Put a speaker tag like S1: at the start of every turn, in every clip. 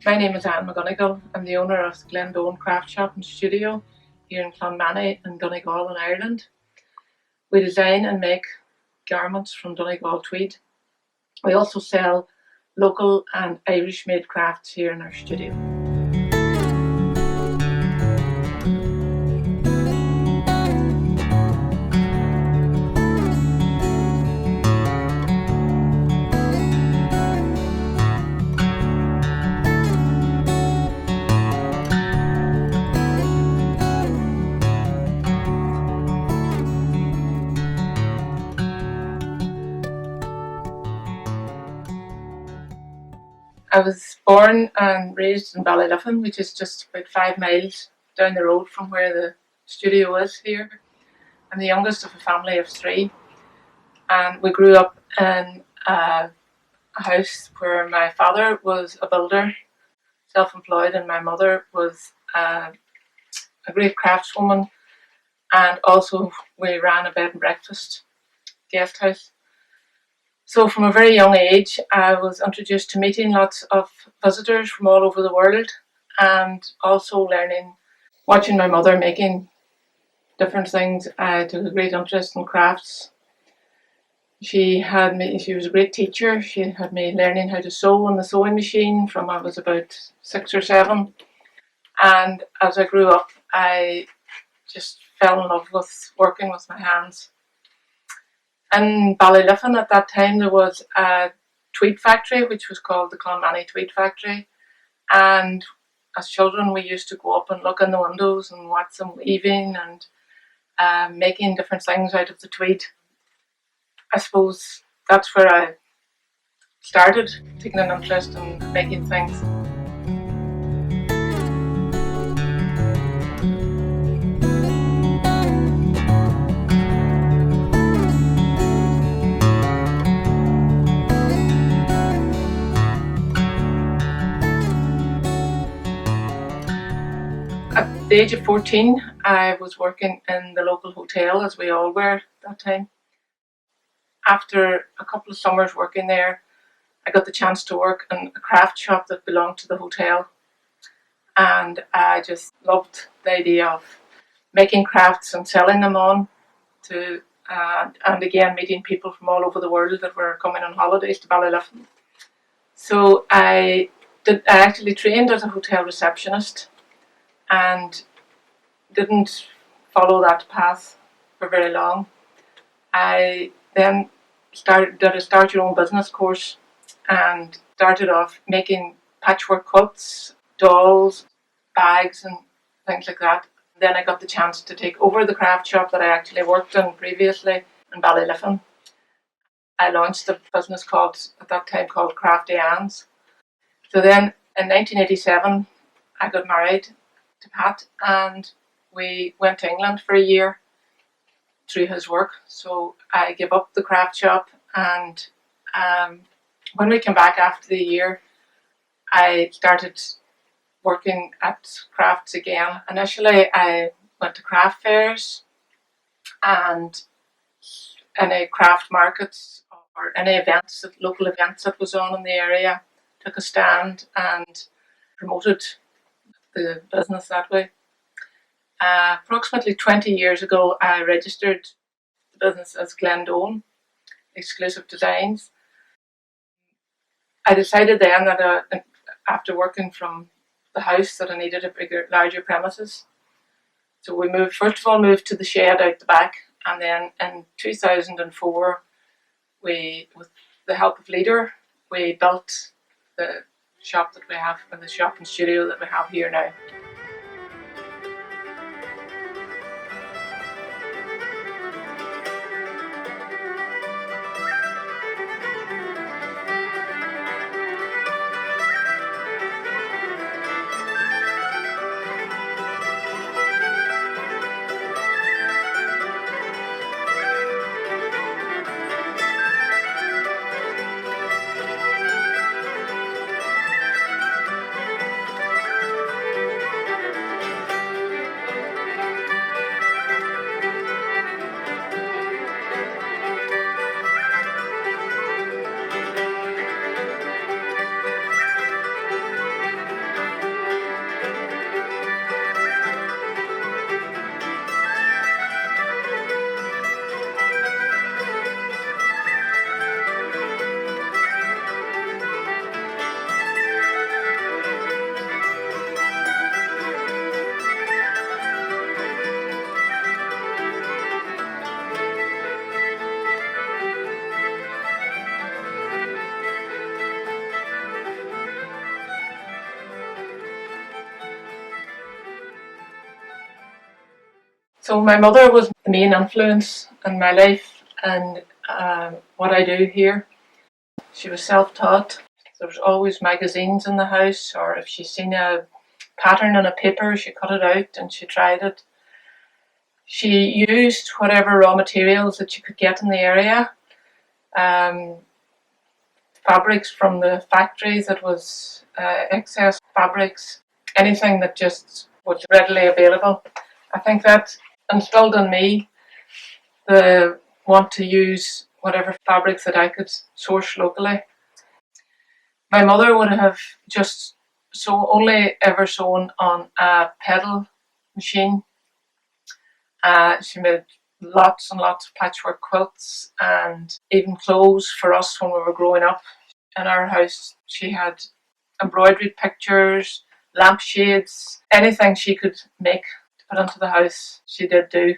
S1: My name is Anne McGonigal. I'm the owner of the Glendowen craft shop and studio here in Clonmany in Donegal in Ireland. We design and make garments from Donegal tweed. We also sell local and Irish made crafts here in our studio. I was born and raised in Ballyliffin, which is just about 5 miles down the road from where the studio is here. I'm the youngest of a family of 3, and we grew up in a house where my father was a builder, self-employed, and my mother was a great craftswoman, and also we ran a bed and breakfast guest house. So from a very young age, I was introduced to meeting lots of visitors from all over the world, and also watching my mother making different things. I took a great interest in crafts. She was a great teacher. She had me learning how to sew on the sewing machine from I was about 6 or 7. And as I grew up, I just fell in love with working with my hands. In Ballyliffin at that time, there was a tweed factory, which was called the Clonmany Tweed Factory. And as children, we used to go up and look in the windows and watch them weaving and making different things out of the tweed. I suppose that's where I started taking an interest in making things. At the age of 14, I was working in the local hotel, as we all were at that time. After a couple of summers working there, I got the chance to work in a craft shop that belonged to the hotel. And I just loved the idea of making crafts and selling them on to, and again, meeting people from all over the world that were coming on holidays to Ballyliffin. So I actually trained as a hotel receptionist and didn't follow that path for very long. I then did a start your own business course and started off making patchwork quilts, dolls, bags and things like that. Then I got the chance to take over the craft shop that I actually worked in previously in Ballyliffin. I launched a business at that time called Crafty Anne's. So then in 1987 I got married to Pat and we went to England for a year through his work. So I gave up the craft shop, and when we came back after the year, I started working at crafts again. Initially, I went to craft fairs and any craft markets or any local events that was on in the area, took a stand and promoted the business that way. Approximately 20 years ago, I registered the business as Glendowen, Exclusive Designs. I decided then that after working from the house that I needed a larger premises. So we first of all moved to the shed out the back, and then in 2004, with the help of Leader, we built the shop that we have, and the shop and studio that we have here now. So my mother was the main influence in my life and what I do here. She was self-taught. There was always magazines in the house, or if she's seen a pattern in a paper, she cut it out and she tried it. She used whatever raw materials that she could get in the area. Fabrics from the factories, that was excess fabrics, anything that just was readily available. I think that instilled in me the want to use whatever fabrics that I could source locally. My mother would have just only ever sewn on a pedal machine. She made lots and lots of patchwork quilts and even clothes for us when we were growing up. In our house, she had embroidered pictures, lampshades, anything she could make to put into the house, she did do.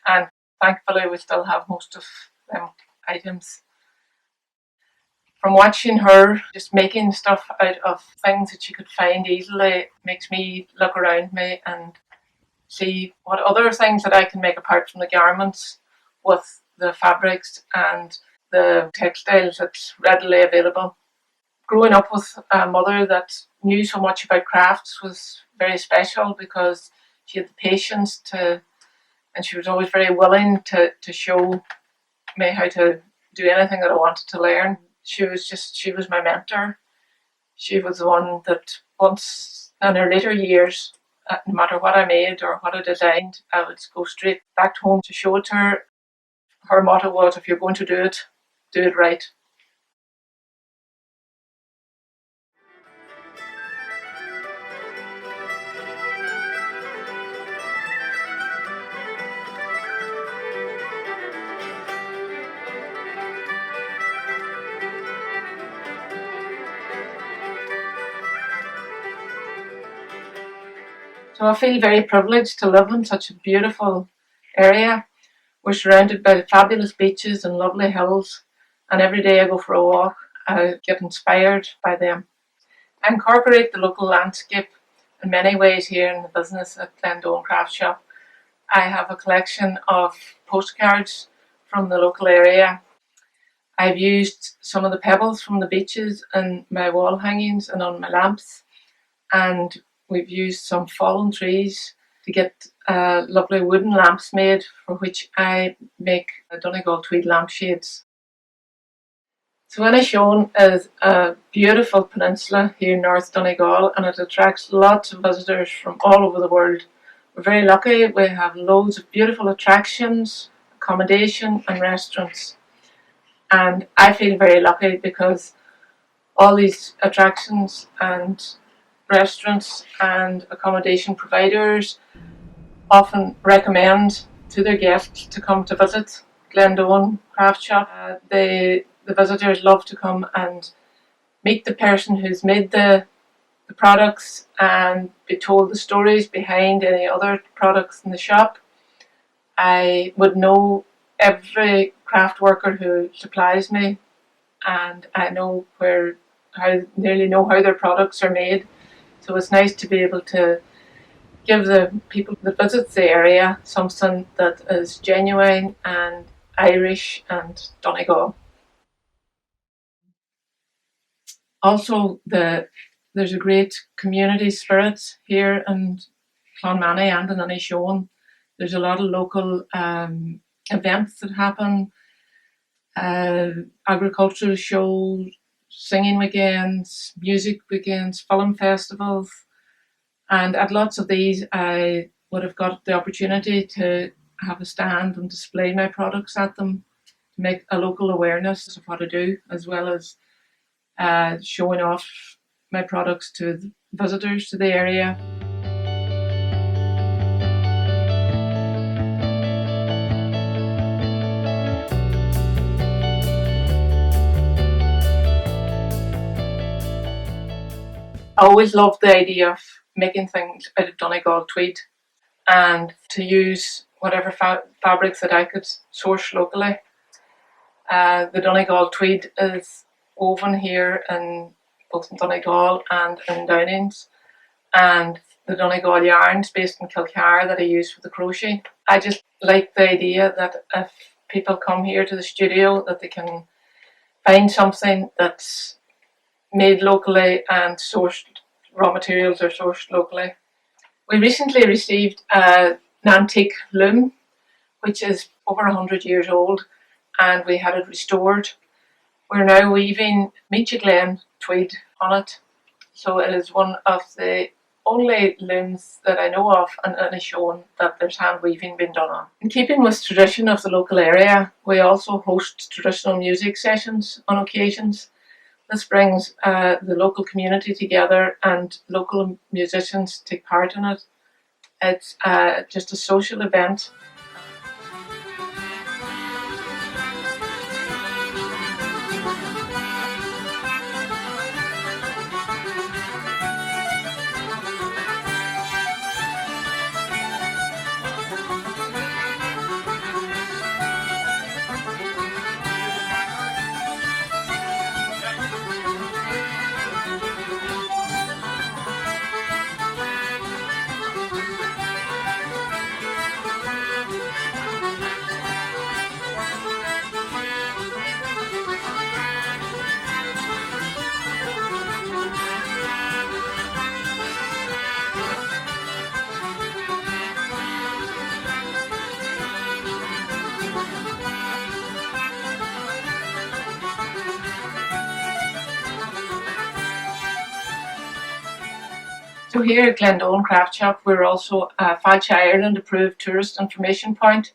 S1: And thankfully, we still have most of them items. From watching her just making stuff out of things that she could find easily, makes me look around me and see what other things that I can make apart from the garments with the fabrics and the textiles that's readily available. Growing up with a mother that knew so much about crafts was very special, because she had the patience to, and she was always very willing to show me how to do anything that I wanted to learn. She was my mentor. She was the one that once in her later years, no matter what I made or what I designed, I would go straight back home to show it to her. Her motto was, if you're going to do it right. So I feel very privileged to live in such a beautiful area. We're surrounded by fabulous beaches and lovely hills, and every day I go for a walk, I get inspired by them. I incorporate the local landscape in many ways here in the business at Glendowen Craft Shop. I have a collection of postcards from the local area. I've used some of the pebbles from the beaches in my wall hangings and on my lamps, and we've used some fallen trees to get lovely wooden lamps made, for which I make Donegal tweed lampshades. So Inishowen is a beautiful peninsula here in North Donegal, and it attracts lots of visitors from all over the world. We're very lucky. We have loads of beautiful attractions, accommodation and restaurants. And I feel very lucky because all these attractions and restaurants and accommodation providers often recommend to their guests to come to visit Glendowen Craft Shop. The visitors love to come and meet the person who's made the products and be told the stories behind any other products in the shop. I would know every craft worker who supplies me, and I nearly know how their products are made. So it's nice to be able to give the people that visit the area something that is genuine and Irish and Donegal. Also, there's a great community spirit here in Clonmany and in Inishowen. There's a lot of local events that happen, agricultural shows, singing weekends, music weekends, film festivals. And at lots of these, I would have got the opportunity to have a stand and display my products at them, to make a local awareness of what I do, as well as showing off my products to the visitors to the area. I always loved the idea of making things out of Donegal tweed, and to use whatever fabrics that I could source locally. The Donegal tweed is woven here in both in Donegal and in Downings, and the Donegal yarns based in Kilcar that I use for the crochet. I just like the idea that if people come here to the studio, that they can find something that's made locally and sourced, raw materials are sourced locally. We recently received an antique loom, which is over 100 years old, and we had it restored. We're now weaving Meacha Glen tweed on it, so it is one of the only looms that I know of and is shown that there's hand weaving being done on. In keeping with tradition of the local area, we also host traditional music sessions on occasions. This brings the local community together and local musicians take part in it. It's just a social event. So here at Glendowen Craft Shop, we're also a Fáilte Ireland approved tourist information point.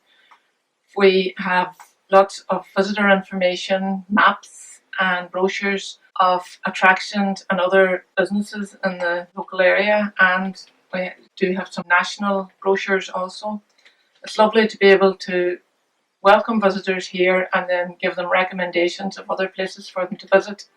S1: We have lots of visitor information, maps and brochures of attractions and other businesses in the local area, and we do have some national brochures also. It's lovely to be able to welcome visitors here and then give them recommendations of other places for them to visit.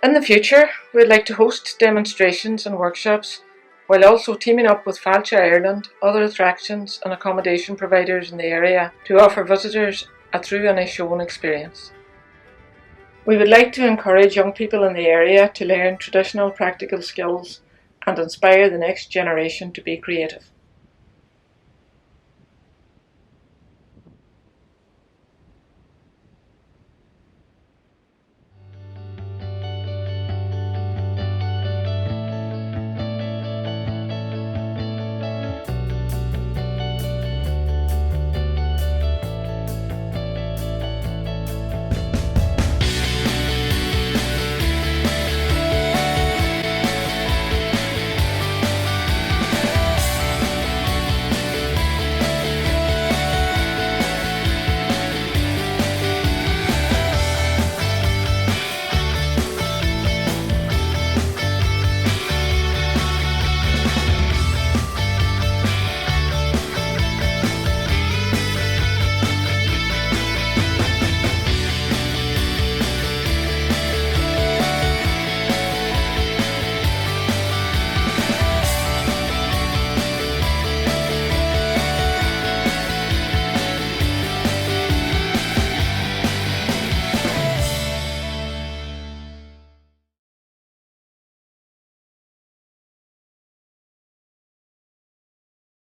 S1: In the future, we'd like to host demonstrations and workshops while also teaming up with Fáilte Ireland, other attractions and accommodation providers in the area to offer visitors a through and shown experience. We would like to encourage young people in the area to learn traditional practical skills and inspire the next generation to be creative.